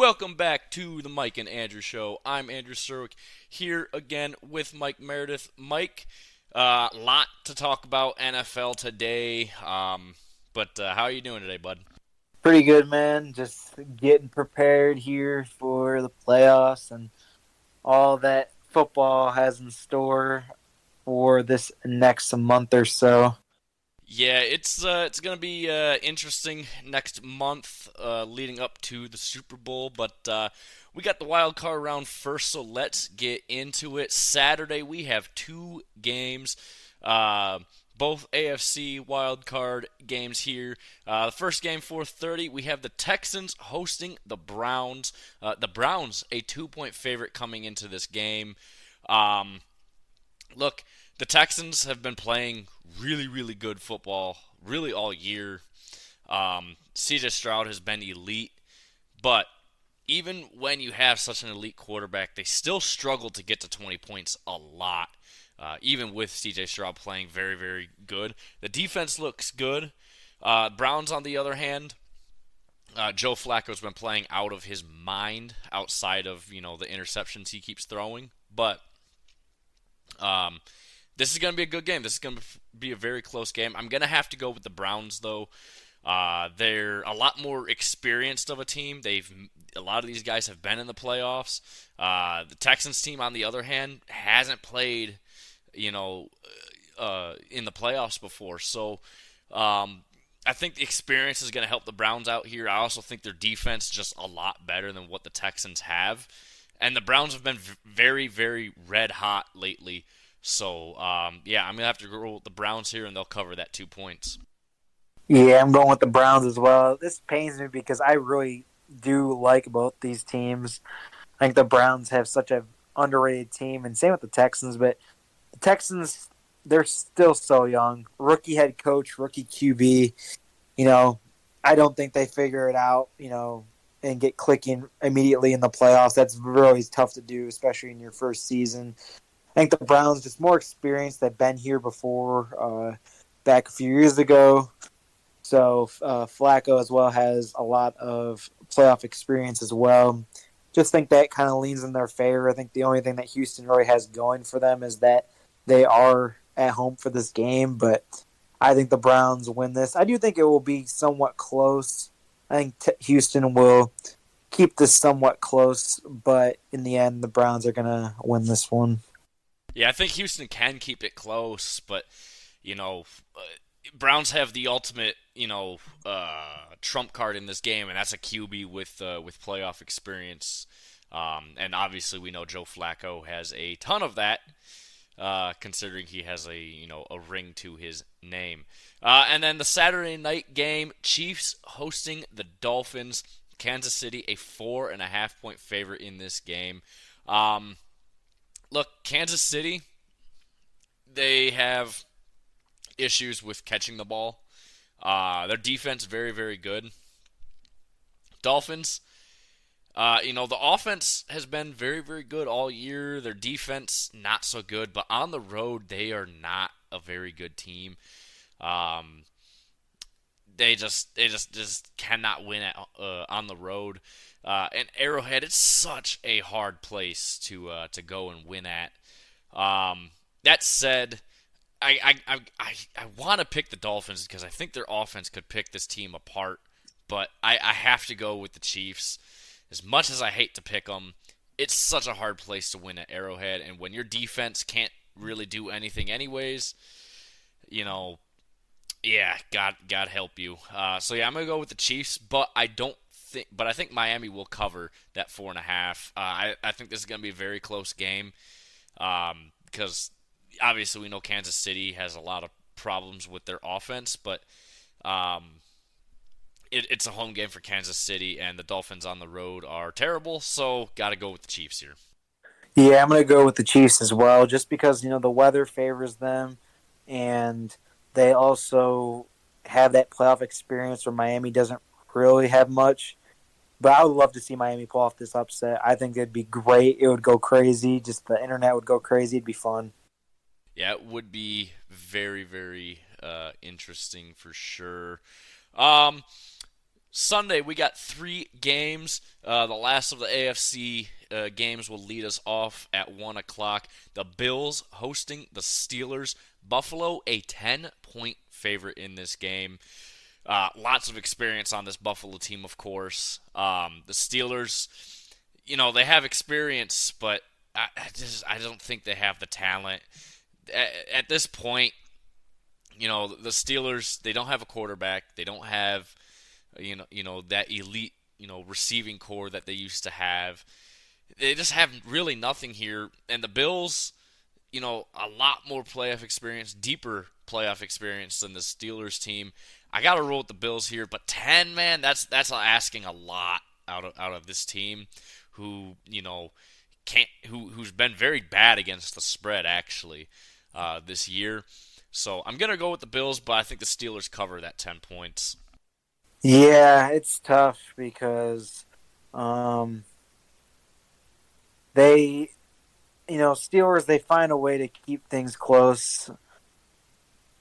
Welcome back to the Mike and Andrew Show. I'm Andrew Serwick here again with Mike Meredith. Mike, a lot to talk about NFL today, but how are you doing today, bud? Pretty good, man. Just getting prepared here for the playoffs and all that football has in store for this next month or so. Yeah, it's gonna be interesting next month, leading up to the Super Bowl. But we got the wild card round first, so let's get into it. Saturday we have two games, uh, both AFC wild card games here. The first game 4:30, we have the Texans hosting the Browns. The Browns a 2-point favorite coming into this game. Um, Look, the Texans have been playing really, really good football really all year. CJ Stroud has been elite, but even when you have such an elite quarterback, they still struggle to get to 20 points a lot, even with CJ Stroud playing very, very good. The defense looks good. Browns, on the other hand, Joe Flacco's been playing out of his mind outside of the interceptions he keeps throwing, but um, this is going to be a good game. This is going to be a very close game. I'm going to have to go with the Browns, though. They're a lot more experienced of a team. A lot of these guys have been in the playoffs. The Texans team, on the other hand, hasn't played, in the playoffs before. So, I think the experience is going to help the Browns out here. I also think their defense is just a lot better than what the Texans have. And the Browns have been very, very red hot lately. So, yeah, I'm going to have to go with the Browns here, and they'll cover that 2 points. Yeah, I'm going with the Browns as well. This pains me because I really do like both these teams. I think the Browns have such an underrated team, and same with the Texans. But the Texans, they're still so young. Rookie head coach, rookie QB. I don't think they figure it out, and get clicking immediately in the playoffs. That's really tough to do, especially in your first season. I think the Browns, just more experienced. They've been here before, back a few years ago. So Flacco as well has a lot of playoff experience as well. Just think that kind of leans in their favor. I think the only thing that Houston really has going for them is that they are at home for this game, but I think the Browns win this. I do think it will be somewhat close. I think Houston will keep this somewhat close, but in the end, the Browns are going to win this one. Yeah, I think Houston can keep it close, but, you know, uh, Browns have the ultimate, trump card in this game, and that's a QB with playoff experience. And obviously, we know Joe Flacco has a ton of that, considering he has a ring to his name. And then the Saturday night game, Chiefs hosting the Dolphins. Kansas City a 4.5 point favorite in this game. Um, Look, Kansas City, they have issues with catching the ball. Their defense very, very good. Dolphins, the offense has been very, very good all year. Their defense not so good, but on the road they are not a very good team. Um, they just cannot win on the road. And Arrowhead, it's such a hard place to go and win at. That said, I want to pick the Dolphins because I think their offense could pick this team apart, but I have to go with the Chiefs. As much as I hate to pick them, it's such a hard place to win at Arrowhead, and when your defense can't really do anything anyways, you know, yeah, God help you. So yeah, I'm gonna go with the Chiefs, but I think Miami will cover that 4.5. I think this is gonna be a very close game, because obviously we know Kansas City has a lot of problems with their offense, but um, it's a home game for Kansas City, and the Dolphins on the road are terrible, so got to go with the Chiefs here. Yeah, I'm going to go with the Chiefs as well, just because the weather favors them, and they also have that playoff experience where Miami doesn't really have much. But I would love to see Miami pull off this upset. I think it'd be great. It would go crazy. Just the internet would go crazy. It'd be fun. Yeah, it would be very, very interesting for sure. Um, Sunday, we got 3 games. The last of the AFC games will lead us off at 1 o'clock. The Bills hosting the Steelers. Buffalo, a 10-point favorite in this game. Lots of experience on this Buffalo team, of course. The Steelers, they have experience, but I don't think they have the talent. At this point, the Steelers, they don't have a quarterback. They don't have that elite receiving core that they used to have. They just have really nothing here. And the Bills, a lot more playoff experience, deeper playoff experience than the Steelers team. I got to roll with the Bills here, but 10, man, that's asking a lot out of this team who, who's been very bad against the spread actually this year. So I'm going to go with the Bills, but I think the Steelers cover that 10 points. Yeah, it's tough because they, Steelers, they find a way to keep things close,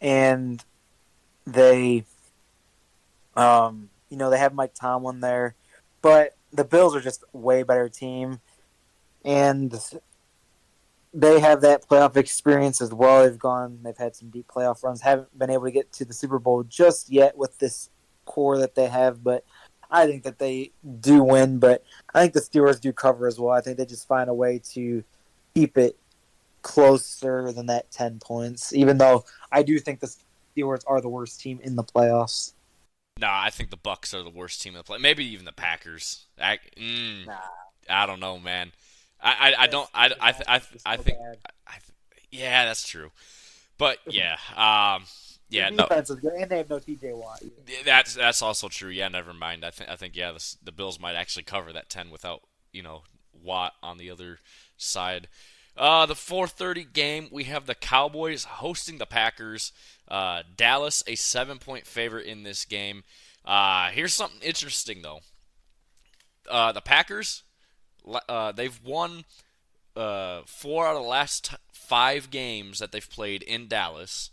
and they, they have Mike Tomlin there, but the Bills are just a way better team, and they have that playoff experience as well. They've had some deep playoff runs, haven't been able to get to the Super Bowl just yet with this core that they have, but I think that they do win, but I think the Steelers do cover as well. I think they just find a way to keep it closer than that 10 points, even though I do think the Steelers are the worst team in the playoffs. Nah, I think the Bucks are the worst team in the play. Maybe even the Packers. I don't know, man. I don't. I think. Yeah, that's true. But yeah, yeah, no. Defense is good, and they have no TJ Watt. That's also true. Yeah, never mind. I think yeah, the Bills might actually cover that 10 without Watt on the other side. The 4:30 game, we have the Cowboys hosting the Packers. Dallas, a 7-point favorite in this game. Here's something interesting though. The Packers, they've won 4 out of the last 5 games that they've played in Dallas.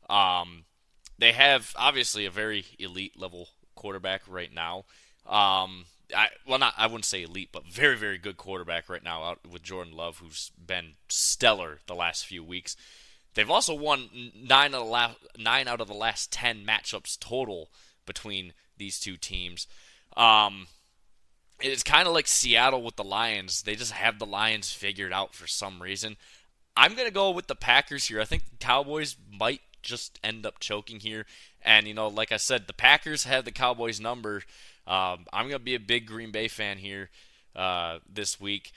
They have obviously a very elite level quarterback right now. I wouldn't say elite, but very, very good quarterback right now out with Jordan Love, who's been stellar the last few weeks. They've also won 9 out of the last 10 matchups total between these two teams. It's kind of like Seattle with the Lions. They just have the Lions figured out for some reason. I'm going to go with the Packers here. I think the Cowboys might just end up choking here. And, like I said, the Packers have the Cowboys number. I'm going to be a big Green Bay fan here this week.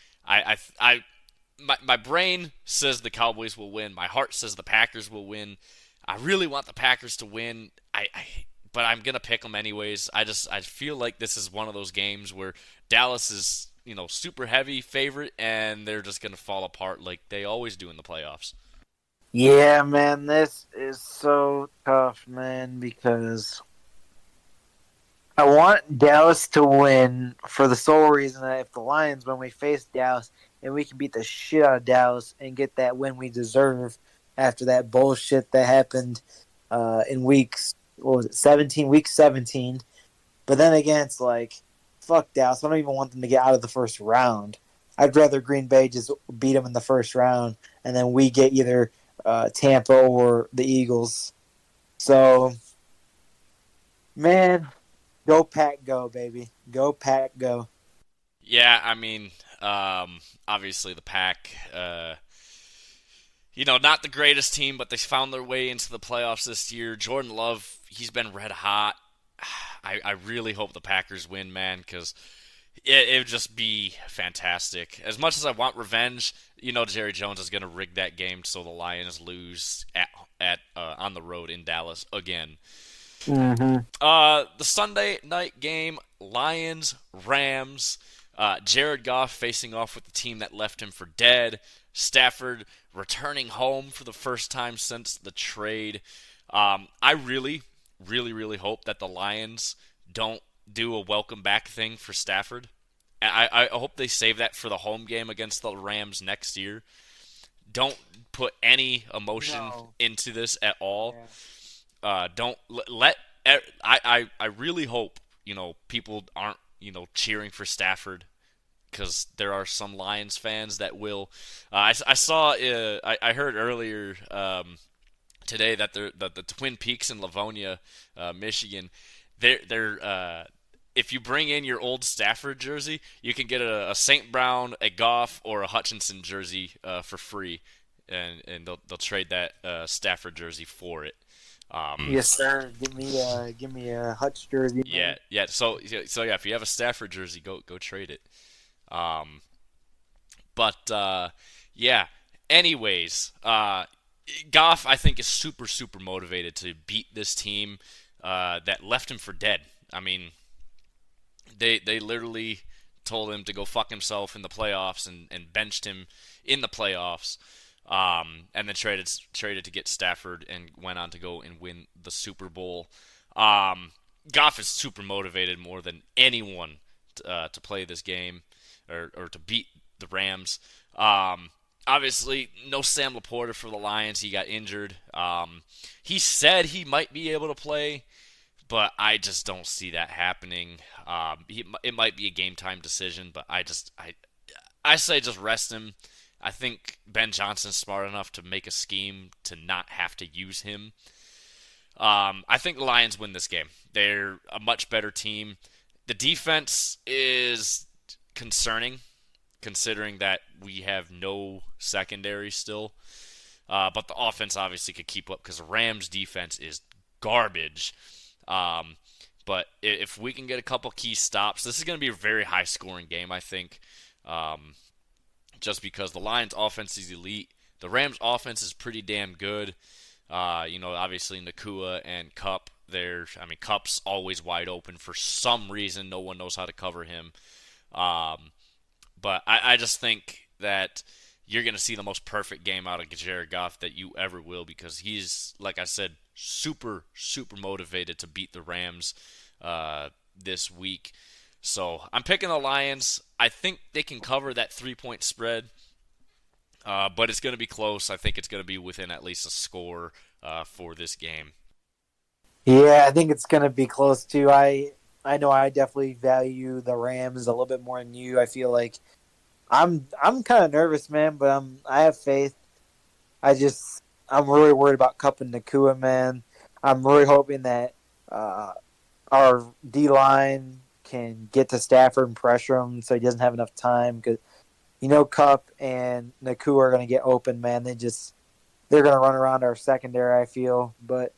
My brain says the Cowboys will win. My heart says the Packers will win. I really want the Packers to win. But I'm going to pick them anyways. I feel like this is one of those games where Dallas is, super heavy favorite, and they're just going to fall apart like they always do in the playoffs. Yeah, man, this is so tough, man, because I want Dallas to win for the sole reason that if the Lions, when we face Dallas, and we can beat the shit out of Dallas and get that win we deserve after that bullshit that happened in week 17. But then again, it's like, fuck Dallas. I don't even want them to get out of the first round. I'd rather Green Bay just beat them in the first round, and then we get either Tampa or the Eagles. So, man, go Pack, go, baby. Go Pack, go. Yeah, I mean, obviously the Pack, not the greatest team, but they found their way into the playoffs this year. Jordan Love, he's been red hot. I really hope the Packers win, man, because it would just be fantastic. As much as I want revenge, Jerry Jones is going to rig that game so the Lions lose at on the road in Dallas again. Mm-hmm. The Sunday night game, Lions-Rams. Jared Goff facing off with the team that left him for dead. Stafford returning home for the first time since the trade. I really, really, really hope that the Lions don't do a welcome back thing for Stafford. I hope they save that for the home game against the Rams next year. Don't put any emotion into this at all. Yeah. Don't let. I really hope people aren't cheering for Stafford because there are some Lions fans that will. I saw I heard earlier today that the Twin Peaks in Livonia, Michigan, they're if you bring in your old Stafford jersey, you can get a St. Brown, a Goff, or a Hutchinson jersey for free, and they'll trade that Stafford jersey for it. Yes, sir. Give me a Hutch jersey. Yeah, Man. yeah. So yeah, if you have a Stafford jersey, go trade it. Um, but yeah. Anyways, Goff I think is super motivated to beat this team that left him for dead. I mean, they literally told him to go fuck himself in the playoffs and benched him in the playoffs. And then traded to get Stafford and went on to go and win the Super Bowl. Goff is super motivated more than anyone to play this game or to beat the Rams. Obviously, no Sam Laporta for the Lions. He got injured. He said he might be able to play, but I just don't see that happening. It might be a game time decision, but I say just rest him. I think Ben Johnson's smart enough to make a scheme to not have to use him. I think the Lions win this game. They're a much better team. The defense is concerning, considering that we have no secondary still. But the offense obviously could keep up because the Rams' defense is garbage. But if we can get a couple key stops, this is going to be a very high-scoring game, I think. Just because the Lions' offense is elite. The Rams' offense is pretty damn good. Obviously Nakua and Kupp. Kupp's always wide open for some reason. No one knows how to cover him. But I just think that you're going to see the most perfect game out of Jared Goff that you ever will because he's, like I said, super motivated to beat the Rams this week. So I'm picking the Lions. I think they can cover that 3-point spread, but it's going to be close. I think it's going to be within at least a score for this game. Yeah, I think it's going to be close too. I know I definitely value the Rams a little bit more than you. I feel like I'm kind of nervous, man, but I have faith. I'm really worried about Kupp and Nakua, man. I'm really hoping that our D line can get to Stafford and pressure him so he doesn't have enough time because Kupp and Nakua are going to get open, man. They're going to run around our secondary, I feel. But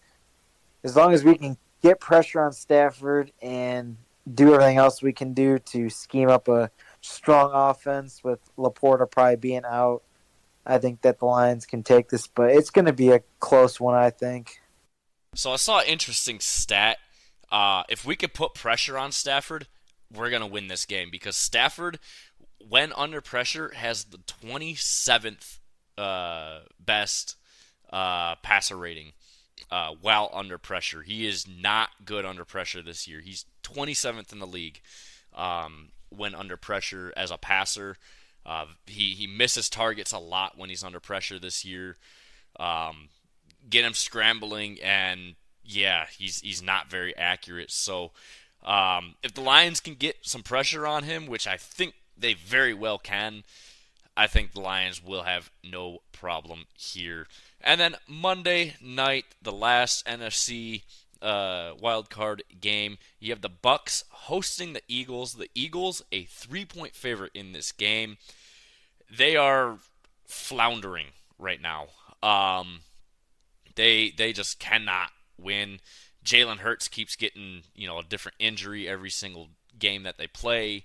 as long as we can get pressure on Stafford and do everything else we can do to scheme up a strong offense with Laporta probably being out, I think that the Lions can take this. But it's going to be a close one, I think. So I saw an interesting stat. If we could put pressure on Stafford, we're going to win this game because Stafford, when under pressure, has the 27th best passer rating while under pressure. He is not good under pressure this year. He's 27th in the league when under pressure as a passer. He misses targets a lot when he's under pressure this year. Get him scrambling and yeah, he's not very accurate. So if the Lions can get some pressure on him, which I think they very well can, I think the Lions will have no problem here. And then Monday night, the last NFC wildcard game, you have the Bucks hosting the Eagles. The Eagles, a 3-point favorite in this game. They are floundering right now. They just cannot win. Jalen Hurts keeps getting a different injury every single game that they play.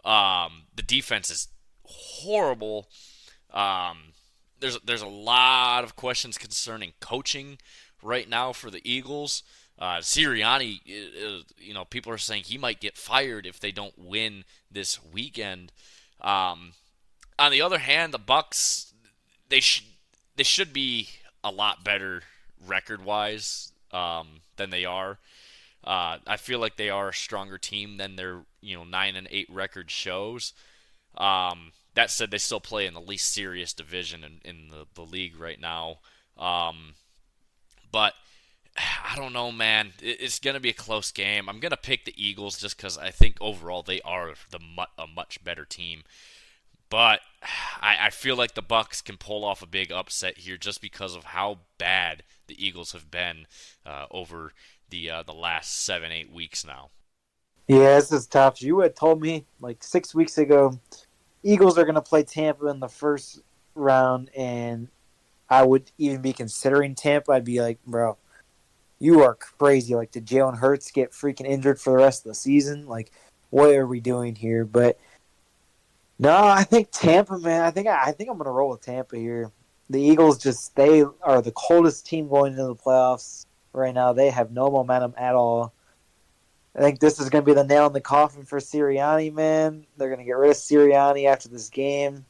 The defense is horrible. There's a lot of questions concerning coaching right now for the Eagles. Sirianni, people are saying he might get fired if they don't win this weekend. On the other hand, the Bucks, they should be a lot better record-wise than they are. I feel like they are a stronger team than their 9-8 record shows. That said, they still play in the least serious division in the league right now. But I don't know, man. It's gonna be a close game. I'm gonna pick the Eagles just because I think overall they are a much better team. But I feel like the Bucks can pull off a big upset here just because of how bad the Eagles have been over the last 7-8 weeks now. Yeah, this is tough. You had told me like 6 weeks ago, Eagles are going to play Tampa in the first round, and I would even be considering Tampa. I'd be like, bro, you are crazy. Like, did Jalen Hurts get freaking injured for the rest of the season? Like, what are we doing here? But no, I think Tampa, man. I think I'm going to roll with Tampa here. The Eagles they are the coldest team going into the playoffs right now. They have no momentum at all. I think this is going to be the nail in the coffin for Sirianni, man. They're going to get rid of Sirianni after this game.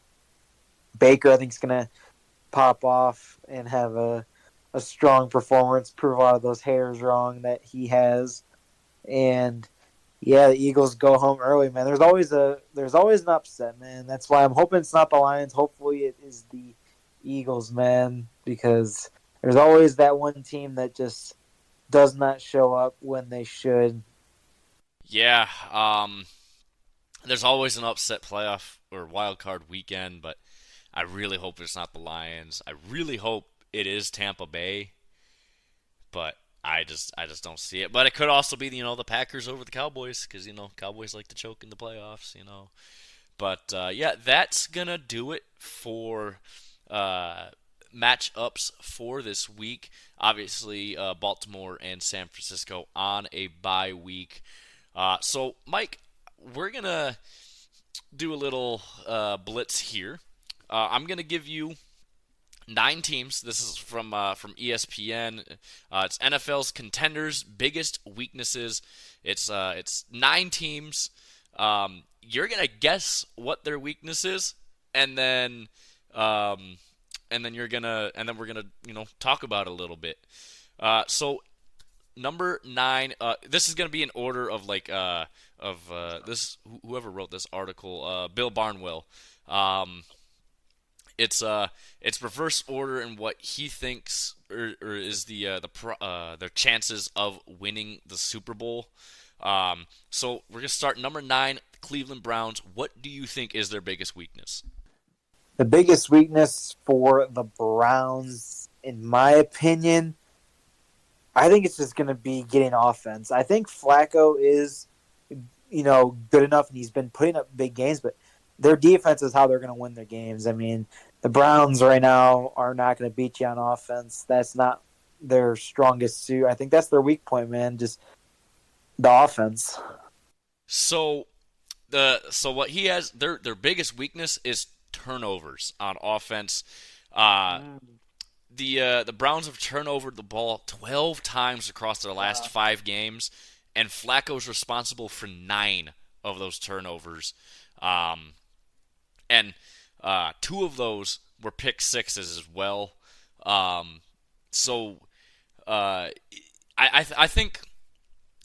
Baker, I think, is going to pop off and have a strong performance, prove a lot of those haters wrong that he has. And yeah, the Eagles go home early, man. There's always an upset, man. That's why I'm hoping it's not the Lions. Hopefully it is the Eagles, man, because there's always that one team that just does not show up when they should. Yeah, there's always an upset playoff or wild card weekend, but I really hope it's not the Lions. I really hope it is Tampa Bay, but I just don't see it. But it could also be the Packers over the Cowboys because Cowboys like to choke in the playoffs. But yeah, that's gonna do it for matchups for this week. Obviously, Baltimore and San Francisco on a bye week. So Mike, we're gonna do a little blitz here. I'm gonna give you 9 teams. This is from ESPN. It's NFL's contenders, biggest weaknesses. It's 9 teams. You're gonna guess what their weakness is, and then um, we're gonna talk about it a little bit. So number 9. This is gonna be in order of this whoever wrote this article. Bill Barnwell. Um, it's reverse order in what he thinks or is their chances of winning the Super Bowl. So we're gonna start number 9, Cleveland Browns. What do you think is their biggest weakness? The biggest weakness for the Browns, in my opinion, I think it's just going to be getting offense. I think Flacco is, good enough, and he's been putting up big games, but their defense is how they're going to win their games. I mean, the Browns right now are not going to beat you on offense. That's not their strongest suit. I think that's their weak point, man, just the offense. So what he has their biggest weakness is turnovers on offense. Uh, the Browns have turnovered the ball 12 times across their last 5 games, and Flacco's responsible for 9 of those turnovers. And 2 of those were pick sixes as well. So I think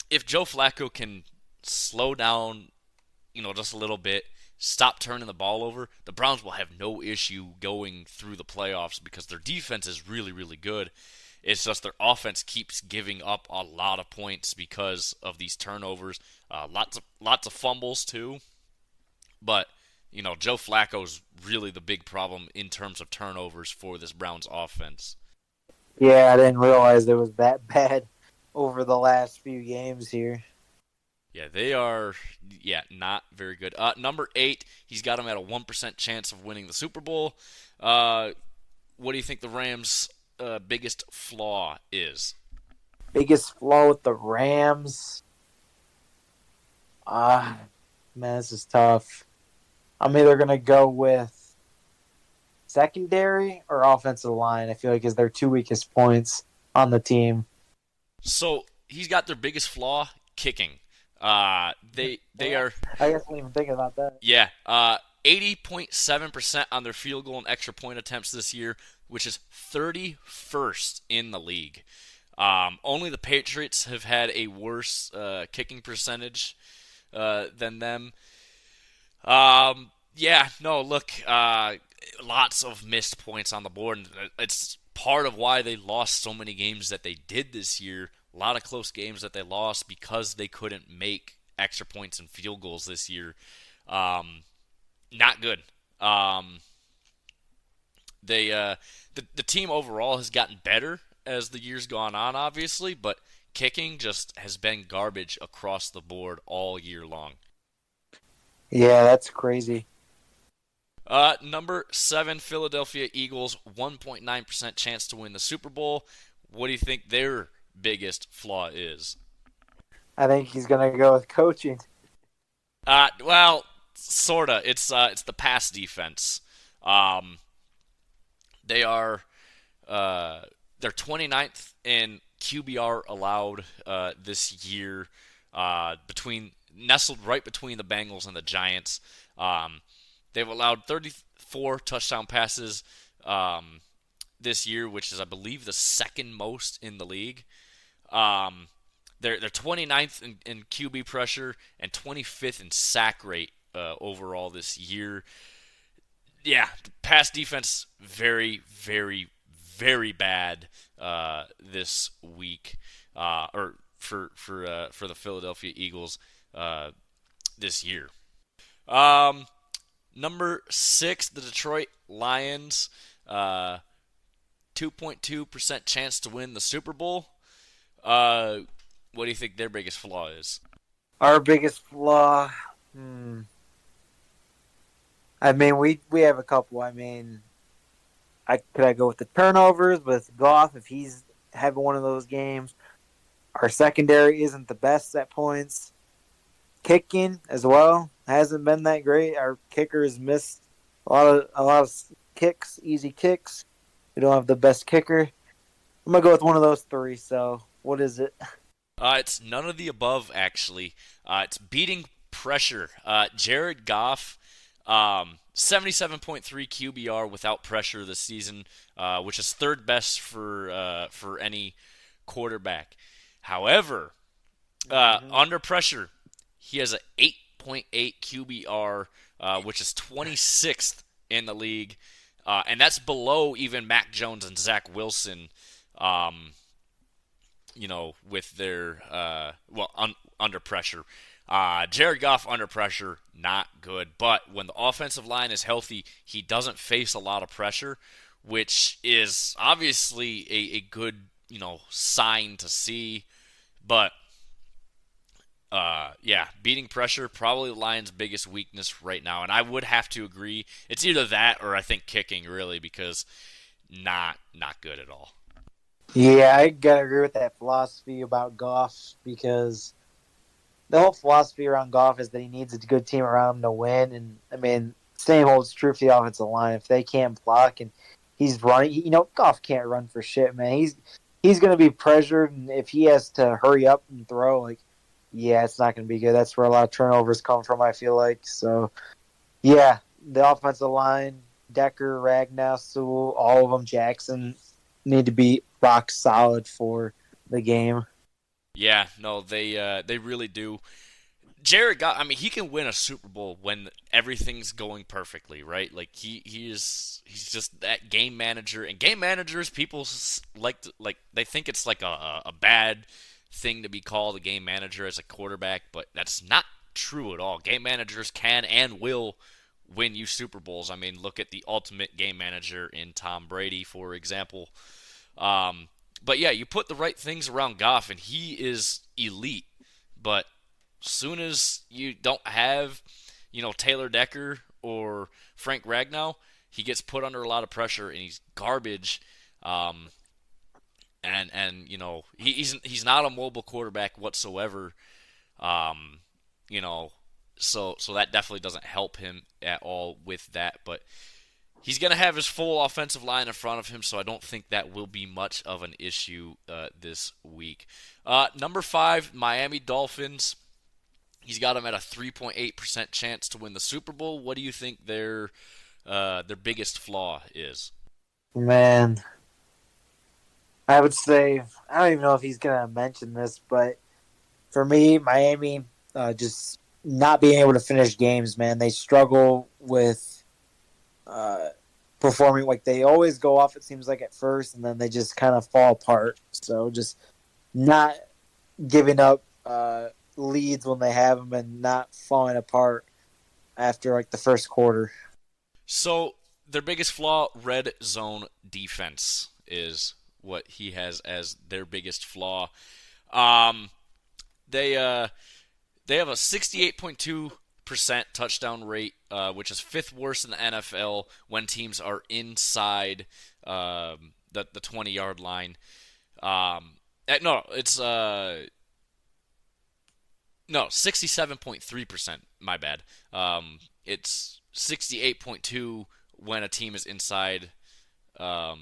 if Joe Flacco can slow down, just a little bit, stop turning the ball over, the Browns will have no issue going through the playoffs because their defense is really, really good. It's just their offense keeps giving up a lot of points because of these turnovers. Lots of fumbles too. But Joe Flacco's really the big problem in terms of turnovers for this Browns offense. Yeah, I didn't realize it was that bad over the last few games here. Yeah, they are. Yeah, not very good. Number 8, he's got him at a 1% chance of winning the Super Bowl. What do you think the Rams' biggest flaw is? Biggest flaw with the Rams? Man, this is tough. I'm either going to go with secondary or offensive line. I feel like is their 2 weakest points on the team. So he's got their biggest flaw, kicking. They are. I guess I wasn't even thinking about that. Yeah. 80.7% on their field goal and extra point attempts this year, which is 31st in the league. Only the Patriots have had a worse kicking percentage than them. Yeah, no, look, lots of missed points on the board. And it's part of why they lost so many games that they did this year. A lot of close games that they lost because they couldn't make extra points and field goals this year. Not good. The team overall has gotten better as the years gone on, obviously, but kicking just has been garbage across the board all year long. Yeah, that's crazy. Number 7, Philadelphia Eagles, 1.9% chance to win the Super Bowl. What do you think their biggest flaw is? I think he's going to go with coaching. Well, sorta. It's the pass defense. They are they're 29th in QBR allowed this year, nestled right between the Bengals and the Giants. They've allowed 34 touchdown passes this year, which is, I believe, the second most in the league. They're 29th in QB pressure and 25th in sack rate overall this year. Yeah, pass defense very, very, very bad this week, or for the Philadelphia Eagles this year. Number 6, the Detroit Lions, 2.2% chance to win the Super Bowl. What do you think their biggest flaw is? Our biggest flaw, I mean, we have a couple. I mean, could I go with the turnovers with Goff if he's having one of those games? Our secondary isn't the best at points. Kicking as well hasn't been that great. Our kicker has missed a lot of kicks, easy kicks. We don't have the best kicker. I'm gonna go with one of those 3. So, what is it? It's none of the above, actually. It's beating pressure. Jared Goff, 77.3 QBR without pressure this season, which is third best for any quarterback. However, under pressure, he has an 8.8 QBR, which is 26th in the league, and that's below even Mac Jones and Zach Wilson. With their under pressure. Jared Goff under pressure, not good. But when the offensive line is healthy, he doesn't face a lot of pressure, which is obviously a good, sign to see. But, beating pressure, probably the Lions' biggest weakness right now. And I would have to agree. It's either that or I think kicking, really, because not good at all. Yeah, I gotta agree with that philosophy about Goff because the whole philosophy around Goff is that he needs a good team around him to win. And, I mean, same holds true for the offensive line. If they can't block and he's running, Goff can't run for shit, man. He's going to be pressured, and if he has to hurry up and throw, it's not going to be good. That's where a lot of turnovers come from, I feel like. So, yeah, the offensive line, Decker, Ragnow, Sewell, all of them, Jackson, need to be rock solid for the game. Yeah, no, they really do. Jared Goff, I mean, he can win a Super Bowl when everything's going perfectly, right? He's just that game manager, and game managers, people they think it's like a bad thing to be called a game manager as a quarterback, but that's not true at all. Game managers can and will win you Super Bowls. I mean, look at the ultimate game manager in Tom Brady, for example. But yeah, you put the right things around Goff, and he is elite. But as soon as you don't have, Taylor Decker or Frank Ragnow, he gets put under a lot of pressure, and he's garbage. He's not a mobile quarterback whatsoever. So that definitely doesn't help him at all with that. But he's going to have his full offensive line in front of him, so I don't think that will be much of an issue this week. Number 5, Miami Dolphins. He's got them at a 3.8% chance to win the Super Bowl. What do you think their biggest flaw is? Man, I would say, I don't even know if he's going to mention this, but for me, Miami just not being able to finish games, man. They struggle with performing like they always go off. It seems like at first, and then they just kind of fall apart. So just not giving up leads when they have them, and not falling apart after like the first quarter. So their biggest flaw, red zone defense, is what he has as their biggest flaw. Um, they they have a 68.2% touchdown rate, which is fifth worst in the NFL when teams are inside the 20-yard line. No, it's no 67.3%. My bad. It's 68.2 when a team is inside, or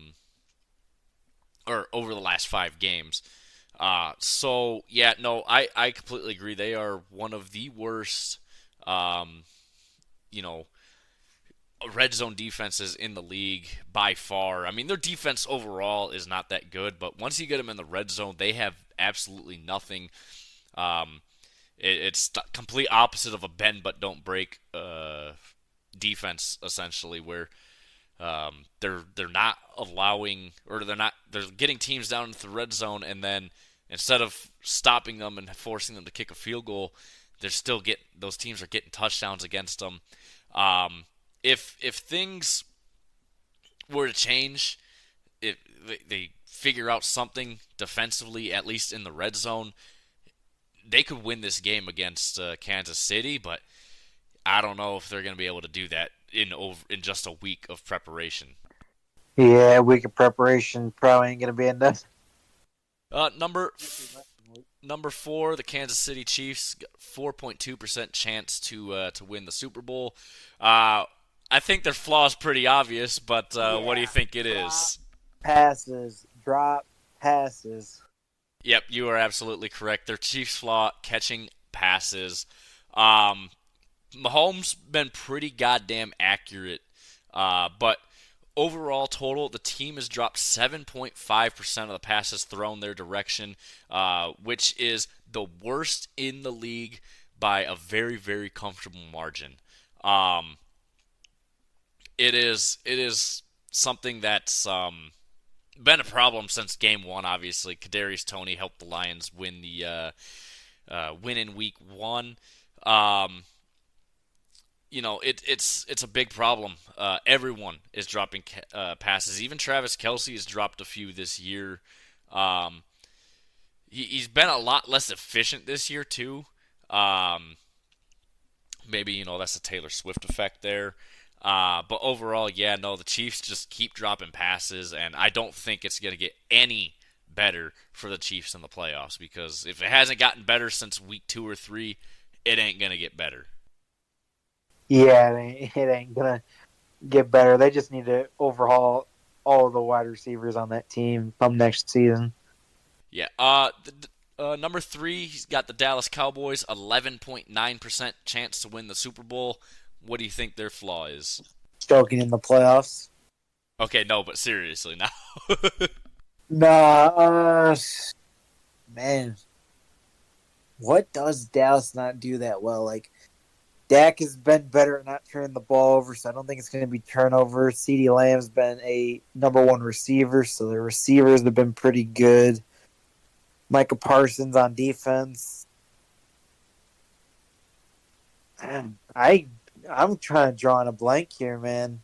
over the last 5 games. So yeah, no, I completely agree. They are one of the worst, you know, red zone defenses in the league by far. I mean, their defense overall is not that good, but once you get them in the red zone, they have absolutely nothing. Um, it's the complete opposite of a bend but don't break defense, essentially, where they're not allowing, or they're getting teams down into the red zone, and then instead of stopping them and forcing them to kick a field goal, those teams are getting touchdowns against them. If things were to change, if they figure out something defensively, at least in the red zone, they could win this game against Kansas City, but I don't know if they're going to be able to do that in just a week of preparation. Yeah, a week of preparation probably ain't gonna be enough. Uh, number Number 4, the Kansas City Chiefs, 4.2% chance to win the Super Bowl. I think their flaw is pretty obvious, but what do you think it is? Drop passes. Yep, you are absolutely correct. Their Chiefs' flaw, catching passes. Mahomes been pretty goddamn accurate, but overall total, the team has dropped 7.5% of the passes thrown their direction, which is the worst in the league by a very, very comfortable margin. It is something that's been a problem since game one. Obviously, Kadarius Toney helped the Lions win in week one. It's a big problem. Everyone is dropping passes. Even Travis Kelce has dropped a few this year. He's been a lot less efficient this year too. Maybe that's a Taylor Swift effect there. But overall, yeah, no, the Chiefs just keep dropping passes, and I don't think it's going to get any better for the Chiefs in the playoffs, because if it hasn't gotten better since week 2 or 3, it ain't going to get better. Yeah, it ain't gonna get better. They just need to overhaul all of the wide receivers on that team come next season. Yeah. Number 3, he's got the Dallas Cowboys, 11.9% chance to win the Super Bowl. What do you think their flaw is? Choking in the playoffs. Okay, no, but seriously now. Nah, man, what does Dallas not do that well? Like, Dak has been better at not turning the ball over, so I don't think it's going to be turnover. CeeDee Lamb's been a number 1 receiver, so the receivers have been pretty good. Micah Parsons on defense. Man, I'm trying to draw on a blank here, man.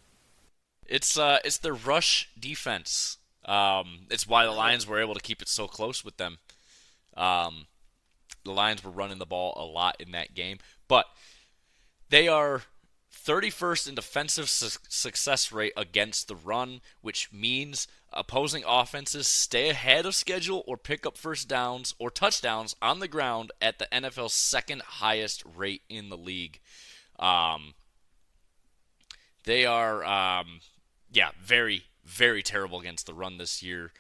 It's their rush defense. It's why the Lions were able to keep it so close with them. The Lions were running the ball a lot in that game, but they are 31st in defensive success rate against the run, which means opposing offenses stay ahead of schedule or pick up first downs or touchdowns on the ground at the NFL's second highest rate in the league. They are, very, very terrible against the run this year.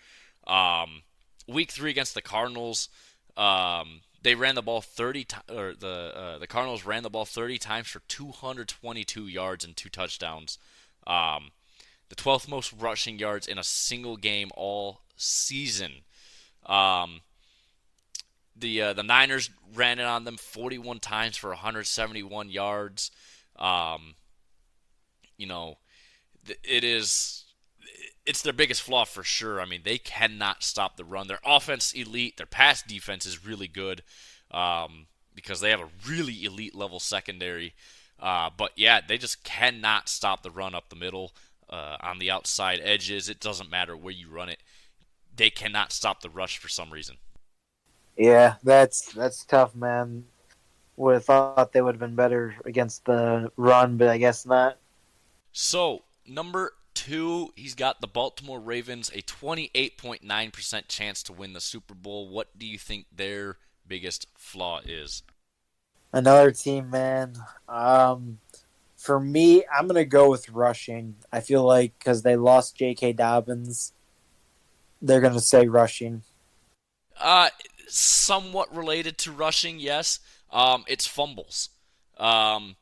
Week 3 against the Cardinals, they ran the ball 30 or the Cardinals ran the ball 30 times for 222 yards and 2 touchdowns. The 12th most rushing yards in a single game all season. The Niners ran it on them 41 times for 171 yards. it is it's their biggest flaw for sure. I mean, they cannot stop the run. Their offense elite. Their pass defense is really good because they have a really elite level secondary. But yeah, they just cannot stop the run up the middle on the outside edges. It doesn't matter where you run it. They cannot stop the rush for some reason. Yeah, that's tough, man. Would have thought they would have been better against the run, but I guess not. So, number two, he's got the Baltimore Ravens, a 28.9% chance to win the Super Bowl. What do you think their biggest flaw is? Another team, man. For me, I'm gonna go with rushing. I feel like because they lost J.K. Dobbins, they're gonna say rushing. Uh, Somewhat related to rushing, yes. It's fumbles. Um,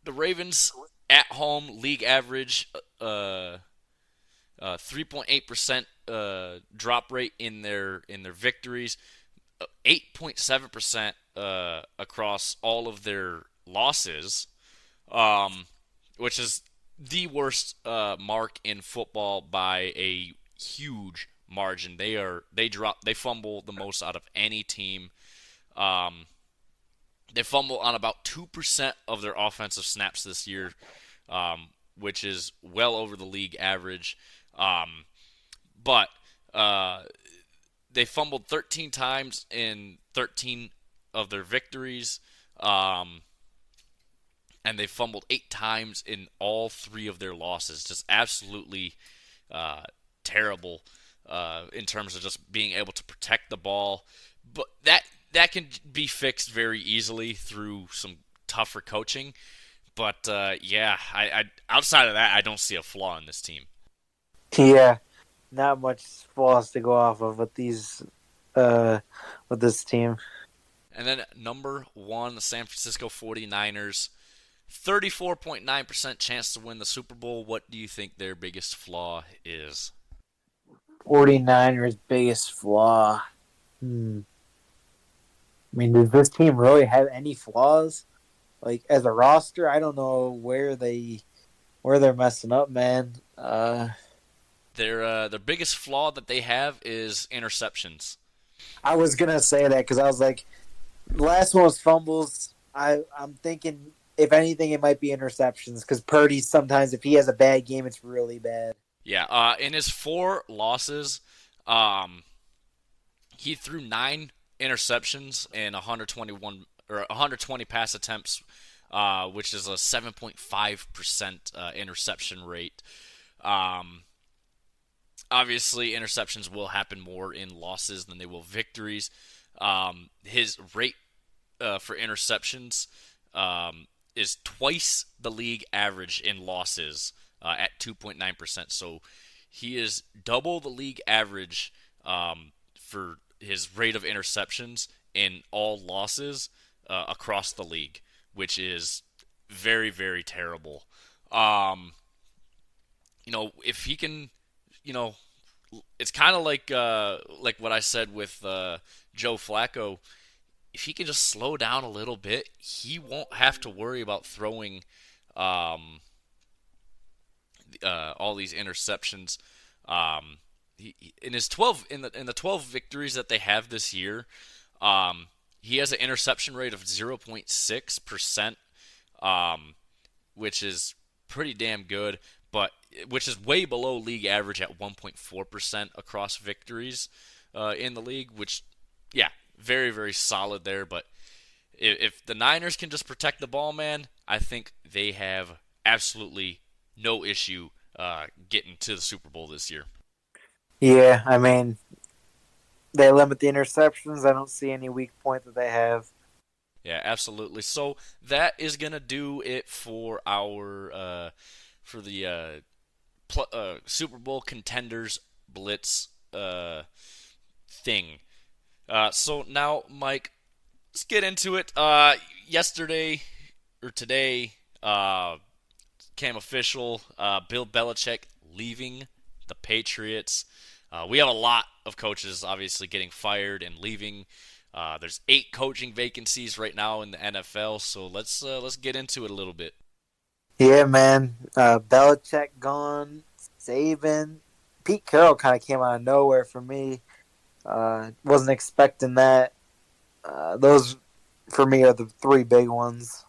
the Ravens at home league average 3.8% drop rate in their victories, 8.7% across all of their losses, um, which is the worst mark in football by a huge margin. They fumble the most out of any team. Um, they fumble on about 2% of their offensive snaps this year, which is well over the league average. Um, but they fumbled 13 times in 13 of their victories, and they fumbled 8 times in all three of their losses. Just absolutely terrible in terms of just being able to protect the ball. But that can be fixed very easily through some tougher coaching. But yeah, I outside of that, I don't see a flaw in this team. Yeah, not much flaws to go off of with this team. And then number one, the San Francisco 49ers. 34.9% chance to win the Super Bowl. What do you think their biggest flaw is? 49ers' biggest flaw. I mean, does this team really have any flaws? Like as a roster, I don't know where they're messing up, man. Their biggest flaw that they have is interceptions. I was gonna say that because I was like, last one was fumbles. I'm thinking if anything, it might be interceptions because Purdy sometimes if he has a bad game, it's really bad. Yeah, in his four losses, he threw 9 interceptions and 121 or 120 pass attempts, which is a 7.5% interception rate. Um, Obviously, interceptions will happen more in losses than they will victories. His rate for interceptions is twice the league average in losses at 2.9%. So he is double the league average for his rate of interceptions in all losses across the league, which is very, very terrible. Um, if he can, you know, it's kind of like what I said with Joe Flacco. If he can just slow down a little bit, he won't have to worry about throwing all these interceptions. In his 12 in the 12 victories that they have this year, he has an interception rate of 0.6%, which is pretty damn good, but which is way below league average at 1.4% across victories in the league, which, yeah, very, very solid there. But if the Niners can just protect the ball, man, I think they have absolutely no issue getting to the Super Bowl this year. Yeah, I mean, they limit the interceptions. I don't see any weak point that they have. Yeah, absolutely. So that is gonna do it for our for the Super Bowl contenders blitz thing. So now, Mike, let's get into it. Yesterday or today came official. Bill Belichick leaving the Patriots. We have a lot of coaches obviously getting fired and leaving. There's 8 coaching vacancies right now in the NFL, so let's get into it a little bit. Yeah, man. Belichick gone. Saban. Pete Carroll kind of came out of nowhere for me. Wasn't expecting that. Those, for me, are the three big ones.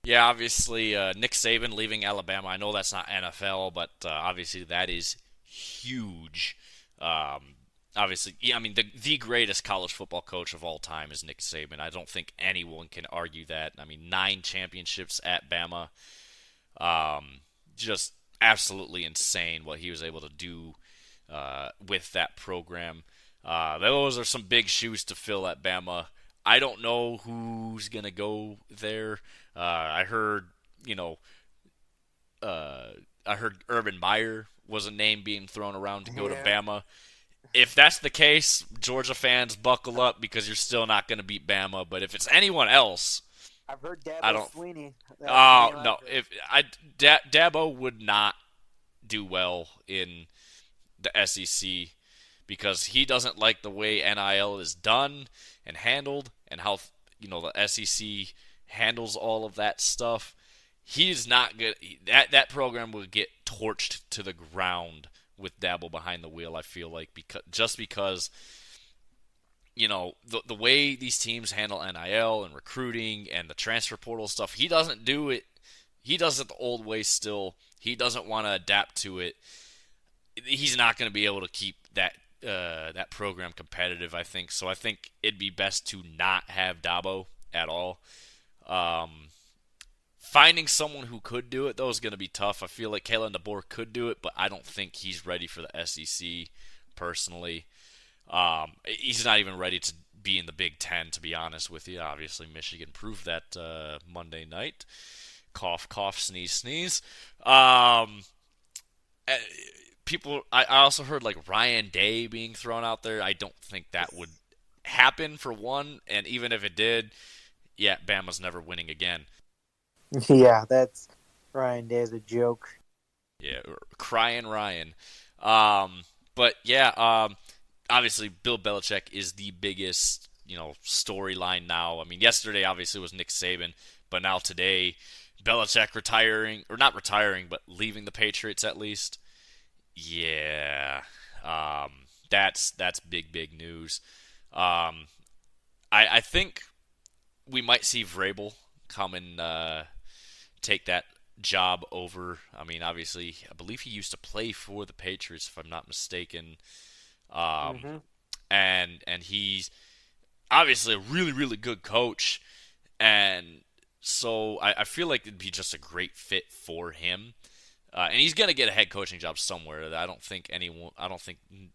Yeah, obviously Nick Saban leaving Alabama. I know that's not NFL, but obviously that is huge. Um, obviously, yeah, I mean the greatest college football coach of all time is Nick Saban. I don't think anyone can argue that. I mean, 9 championships at Bama. Just absolutely insane what he was able to do with that program. Those are some big shoes to fill at Bama. I don't know who's gonna go there. I heard, you know, I heard Urban Meyer was a name being thrown around to go to Yeah. Bama. If that's the case, Georgia fans, buckle up because you're still not going to beat Bama. But if it's anyone else, I've heard I Dabo don't. Sweeney. That's the Oh name I've no, heard. if Dabo would not do well in the SEC because he doesn't like the way NIL is done and handled and how the SEC handles all of that stuff. He's not good. That program would get torched to the ground with Dabo behind the wheel. I feel like because the way these teams handle NIL and recruiting and the transfer portal stuff, he doesn't do it. He does it the old way still. He doesn't want to adapt to it. He's not going to be able to keep that program competitive, I think. So I think it'd be best to not have Dabo at all. Finding someone who could do it, though, is going to be tough. I feel like Kalen DeBoer could do it, but I don't think he's ready for the SEC personally. He's not even ready to be in the Big Ten, to be honest with you. Obviously, Michigan proved that Monday night. Cough, cough, sneeze, sneeze. Eh, I also heard like Ryan Day being thrown out there. I don't think that would happen for one, and even if it did, yeah, Bama's never winning again. Yeah, that's Ryan Day is a joke. Yeah, crying Ryan. Um, but yeah, obviously Bill Belichick is the biggest, storyline now. I mean, yesterday obviously was Nick Saban, but now today, Belichick retiring or not retiring, but leaving the Patriots at least. Yeah, that's big news. Um, I think we might see Vrabel come and take that job over. I mean, obviously, I believe he used to play for the Patriots, if I'm not mistaken. Um, Mm-hmm. and he's obviously a really good coach, and so I feel like it'd be just a great fit for him. And he's gonna get a head coaching job somewhere. I don't think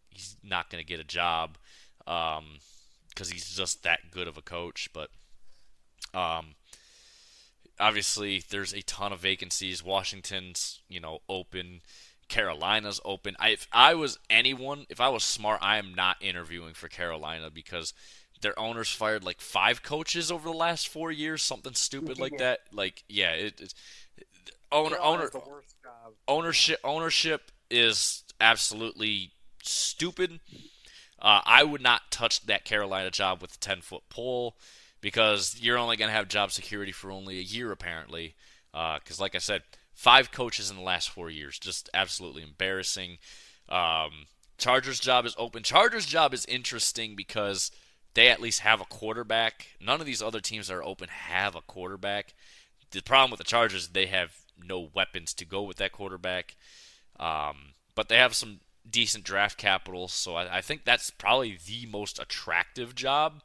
he's not gonna get a job because he's just that good of a coach. But um, obviously, there's a ton of vacancies. Washington's open. Carolina's open. If I was anyone, if I was smart, I am not interviewing for Carolina because their owners fired like 5 coaches over the last 4 years, something stupid like Yeah, that. Like, yeah, it's owner owner Carolina's the worst job. ownership is absolutely stupid. I would not touch that Carolina job with a 10-foot pole because you're only going to have job security for only a year, apparently. Because, like I said, 5 coaches in the last 4 years. Just absolutely embarrassing. Chargers' job is open. Chargers' job is interesting because they at least have a quarterback. None of these other teams that are open have a quarterback. The problem with the Chargers is they have no weapons to go with that quarterback. But they have some decent draft capital, so I think that's probably the most attractive job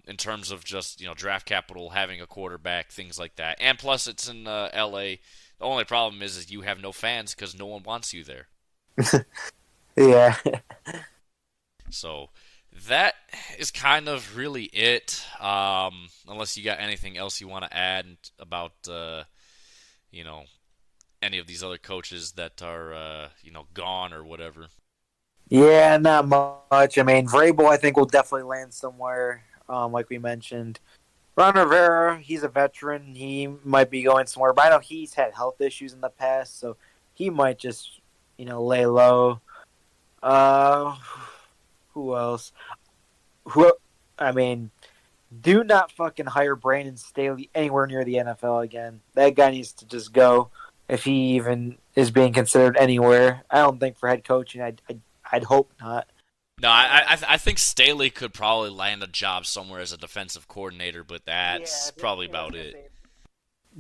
in terms of just draft capital, having a quarterback, things like that. And plus, it's in L.A. The only problem is you have no fans because no one wants you there. Yeah. So that is kind of really it. Unless you got anything else you want to add about you know any of these other coaches that are gone or whatever. Yeah, not much. I mean, Vrabel, I think, will definitely land somewhere, like we mentioned. Ron Rivera, he's a veteran. He might be going somewhere, but I know he's had health issues in the past, so he might just, lay low. Uh, who else? Who? I mean, Do not fucking hire Brandon Staley anywhere near the NFL again. That guy needs to just go if he even is being considered anywhere. I don't think for head coaching. I'd hope not. No, Uh, I think Staley could probably land a job somewhere as a defensive coordinator, but yeah, that's probably I was about gonna it. say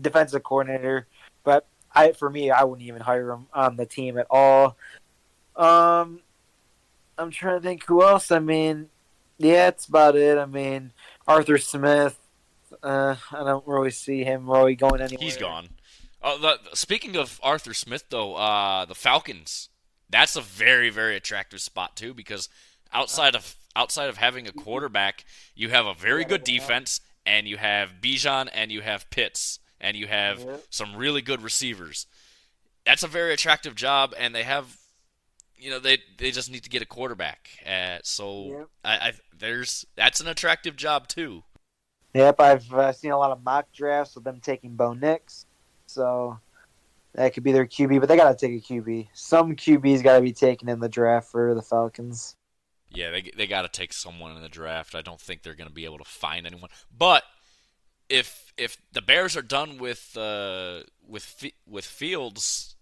defensive coordinator, but for me, I wouldn't even hire him on the team at all. Um, I'm trying to think who else. I mean, yeah, it's about it. I mean, Arthur Smith. I don't really see him really going He's anywhere. gone. Speaking of Arthur Smith, though, the Falcons. That's a very very attractive spot too because outside of having a quarterback, you have a very Yeah, they good don't have. defense, and you have Bijan and you have Pitts and you have Yep. some really good receivers. That's a very attractive job, and they have they just need to get a quarterback. So Yep. there's that's an attractive job too. Yep. I've seen a lot of mock drafts with them taking Bo Nix, so that could be their QB. But they got to take a QB. Some QB's got to be taken in the draft for the Falcons. Yeah, they got to take someone in the draft. I don't think they're going to be able to find anyone. But if the Bears are done with Fields,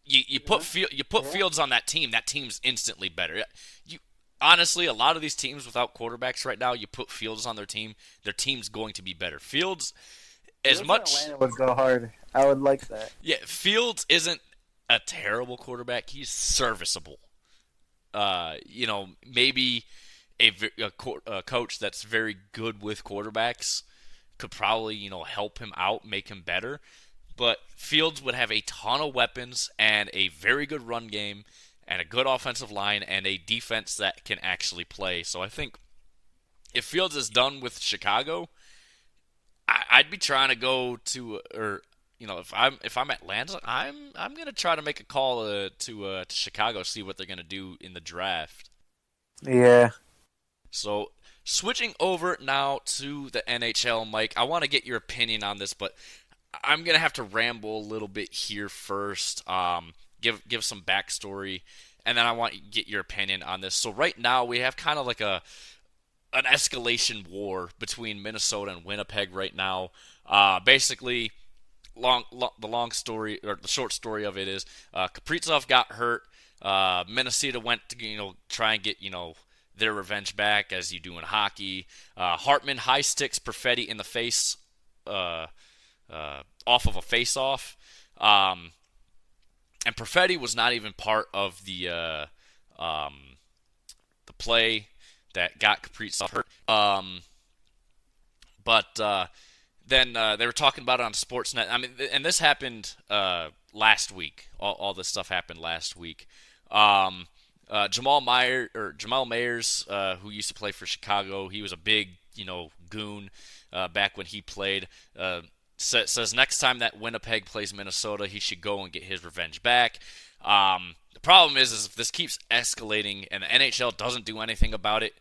Yeah. you put Yeah. Fields on that team. That team's instantly better. You honestly, a lot of these teams without quarterbacks right now, you put Fields on their team's going to be better. Fields, as Fields in much Atlanta would go hard. I would like that. yeah, Fields isn't a terrible quarterback. He's serviceable. Maybe a coach that's very good with quarterbacks could probably, help him out, make him better. But Fields would have a ton of weapons and a very good run game and a good offensive line and a defense that can actually play. So I think if Fields is done with Chicago, I'd be trying to go to or if I'm Atlanta, I'm gonna try to make a call to Chicago, see what they're gonna do in the draft. Yeah. So switching over now to the NHL, Mike, I want to get your opinion on this, but I'm gonna have to ramble a little bit here first. Give some backstory, and then I want to get your opinion on this. So right now we have kind of like an escalation war between Minnesota and Winnipeg right now. Basically, the long story or the short story of it is Kaprizov got hurt. Minnesota went to try and get their revenge back as you do in hockey. Hartman high sticks Perfetti in the face uh, off of a face off. And Perfetti was not even part of the play that got Kaprizov hurt. But then they were talking about it on Sportsnet. I mean, and this happened last week. All this stuff happened last week. Jamal Mayers, who used to play for Chicago, he was a big goon back when he played. Says next time that Winnipeg plays Minnesota, he should go and get his revenge back. The problem is if this keeps escalating and the NHL doesn't do anything about it,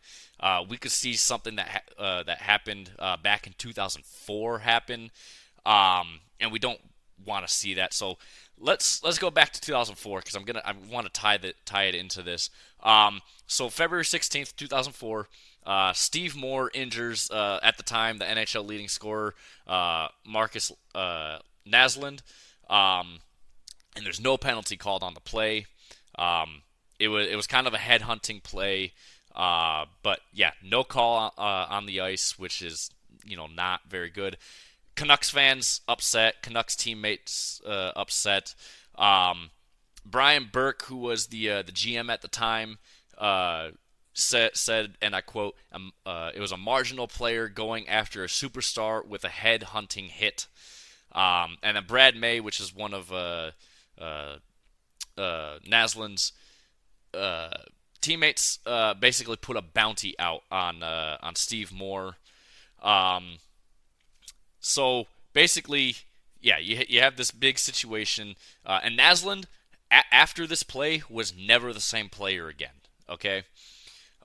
we could see something that happened back in 2004 happen, and we don't want to see that. So let's go back to 2004 because I want to tie it into this. So February 16th, 2004. Steve Moore injures at the time the NHL leading scorer Marcus Naslund, and there's no penalty called on the play. It was kind of a head hunting play, but yeah, no call on the ice, which is not very good. Canucks fans upset. Canucks teammates upset. Brian Burke, who was the GM at the time, said, and I quote, "It was a marginal player going after a superstar with a head hunting hit." And then Brad May, which is one of Naslund's teammates, basically put a bounty out on Steve Moore. So basically, yeah, you have this big situation, and Naslund after this play was never the same player again. Okay,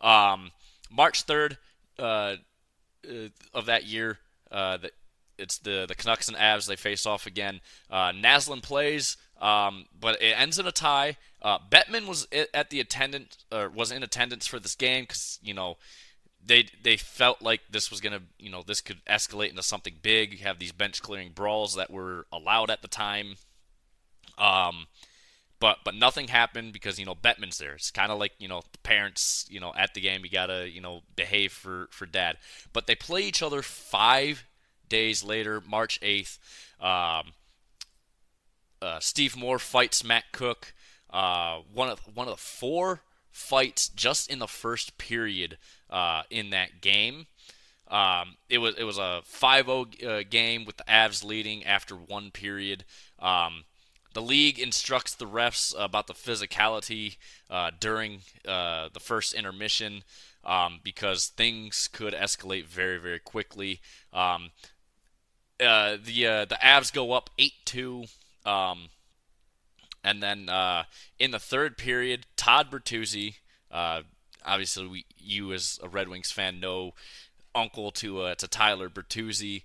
March 3rd of that year, it's the Canucks and Avs. They face off again. Naslund plays, but it ends in a tie. Bettman was at the attendant or was in attendance for this game because they felt like this was gonna, this could escalate into something big. You have these bench clearing brawls that were allowed at the time. Um, but nothing happened because Bettman's there. It's kind of like the parents at the game. You gotta behave for dad. But they play each other 5 days later, March 8th. Um, Steve Moore fights Matt Cook. One of the four fights just in the first period in that game. It was a 5-0 game with the Avs leading after one period. The league instructs the refs about the physicality during the first intermission because things could escalate very, very quickly. The Avs go up 8-2. And then in the third period, Todd Bertuzzi, obviously you as a Red Wings fan know uncle to Tyler Bertuzzi.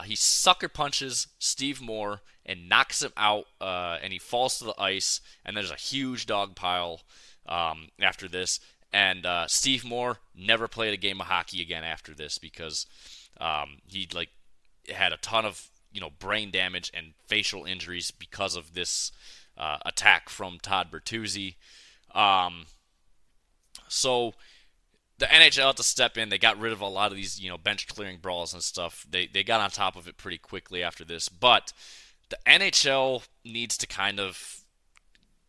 He sucker punches Steve Moore and knocks him out, and he falls to the ice. And there's a huge dog pile after this. And Steve Moore never played a game of hockey again after this because he had a ton of brain damage and facial injuries because of this attack from Todd Bertuzzi. So the NHL had to step in. They got rid of a lot of these, bench clearing brawls and stuff. They got on top of it pretty quickly after this. But the NHL needs to kind of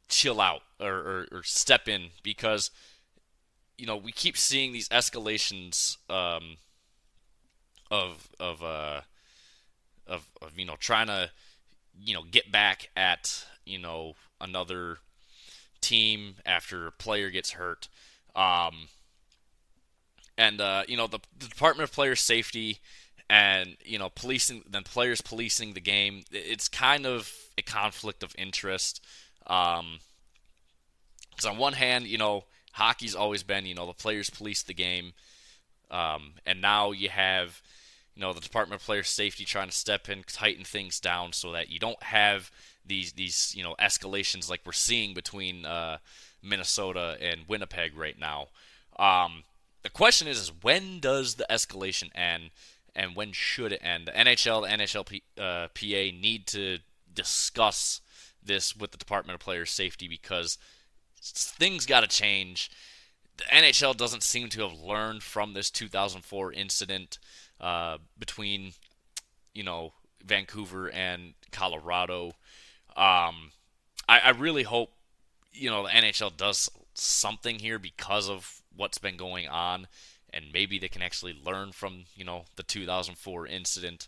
chill out or step in because, we keep seeing these escalations of trying to get back at another team after a player gets hurt. The Department of Player Safety and policing, then players policing the game. It's kind of a conflict of interest. Because on one hand, hockey's always been the players police the game, and now you have the Department of Player Safety trying to step in, tighten things down so that you don't have these escalations like we're seeing between Minnesota and Winnipeg right now. The question is when does the escalation end, and when should it end? The NHL, the NHLPA need to discuss this with the Department of Player Safety because things got to change. The NHL doesn't seem to have learned from this 2004 incident between, Vancouver and Colorado. I really hope, the NHL does something here because of what's been going on, and maybe they can actually learn from, the 2004 incident.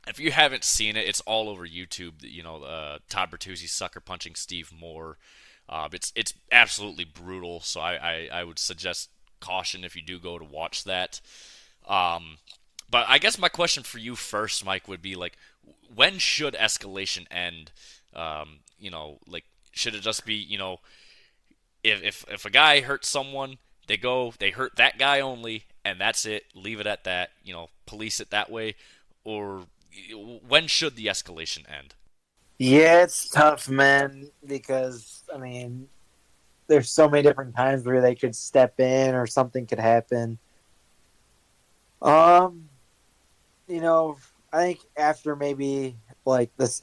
If you haven't seen it, it's all over YouTube. Todd Bertuzzi sucker punching Steve Moore. It's absolutely brutal. So I would suggest caution if you do go to watch that. But I guess my question for you first, Mike, would be when should escalation end? Should it just be if a guy hurts someone, they hurt that guy only, and that's it. Leave it at that. Police it that way, or when should the escalation end? Yeah, it's tough, man, because there's so many different times where they could step in or something could happen. I think after maybe this,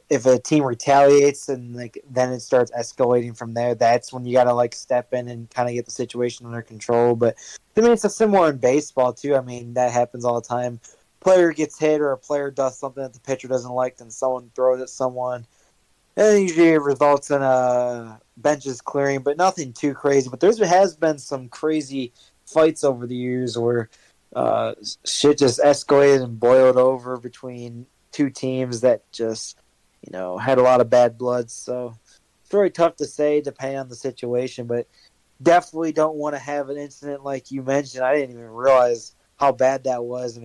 if a team retaliates and then it starts escalating from there, that's when you gotta step in and kind of get the situation under control. But it's similar in baseball too. That happens all the time. Player gets hit or a player does something that the pitcher doesn't like, then someone throws at someone. And usually it results in benches clearing, but nothing too crazy. But there has been some crazy fights over the years where shit just escalated and boiled over between two teams that just, had a lot of bad blood. So it's very tough to say depending on the situation, but definitely don't want to have an incident like you mentioned. I didn't even realize how bad that was.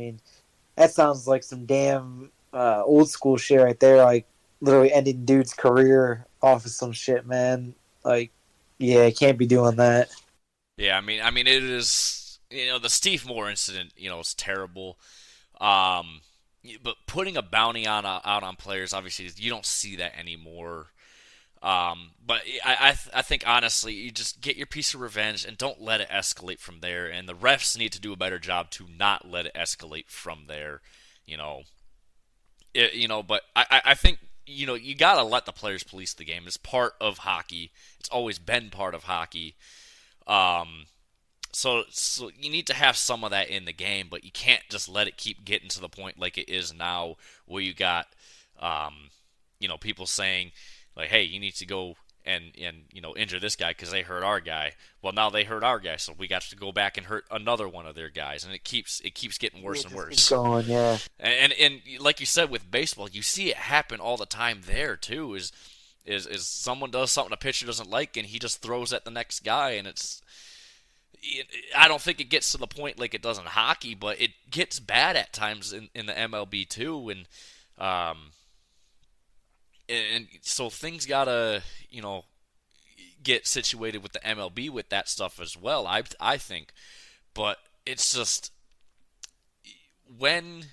That sounds like some damn old school shit right there, literally ending dude's career off of some shit, man. Yeah, can't be doing that. Yeah, it is. The Steve Moore incident, is terrible. But putting a bounty out on players, obviously, you don't see that anymore. But I think honestly, you just get your piece of revenge and don't let it escalate from there. And the refs need to do a better job to not let it escalate from there. You know, but I think you gotta let the players police the game. It's part of hockey. It's always been part of hockey. Um, so you need to have some of that in the game, but you can't just let it keep getting to the point like it is now, where you got people saying like, "Hey, you need to go and injure this guy because they hurt our guy." Well, now they hurt our guy, so we got to go back and hurt another one of their guys, and it keeps getting worse Yeah, and just keep worse. going. Yeah, And like you said with baseball, you see it happen all the time there too. Is someone does something a pitcher doesn't like, and he just throws at the next guy, and I don't think it gets to the point like it does in hockey, but it gets bad at times in the MLB too, um, and so things gotta get situated with the MLB with that stuff as well. I think, but it's just when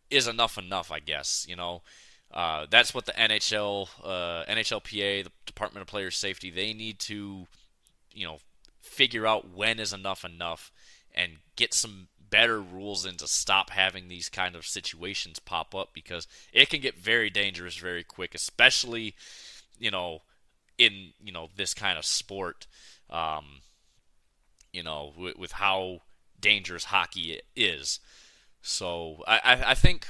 is enough enough? I guess that's what the NHLPA, the Department of Player Safety, they need to you know figure out when is enough enough and get some better rules in to stop having these kind of situations pop up, because it can get very dangerous very quick, especially you know in this kind of sport, um, with how dangerous hockey is. So I think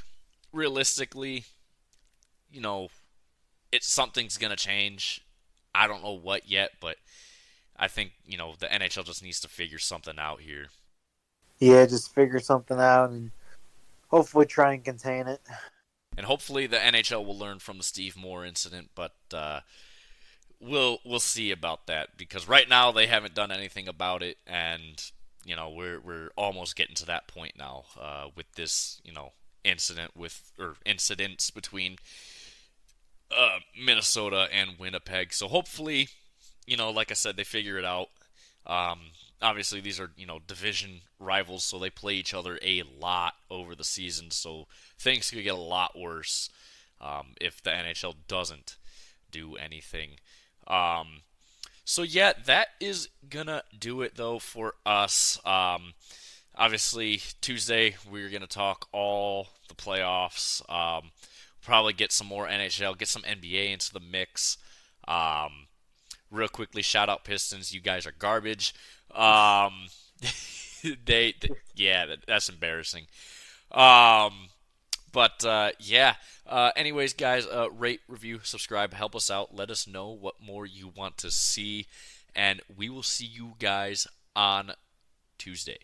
realistically, you know, it's something's gonna change. I don't know what yet, but I think the NHL just needs to figure something out here, yeah, just figure something out and hopefully try and contain it. and hopefully the NHL will learn from the Steve Moore incident. But we'll see about that, because right now they haven't done anything about it, and we're almost getting to that point now with this incidents between Minnesota and Winnipeg. So hopefully, like I said, they figure it out. Um, Obviously, these are division rivals, so they play each other a lot over the season. So things could get a lot worse if the NHL doesn't do anything. Um, so yeah, that is gonna do it though for us. Obviously, Tuesday we're gonna talk all the playoffs. Probably get some more NHL, get some NBA into the mix. Um, Real quickly, shout out Pistons. You guys are garbage. Um, yeah, that's embarrassing. Um, but yeah. Anyways, guys, rate, review, subscribe, help us out. Let us know what more you want to see, and we will see you guys on Tuesday.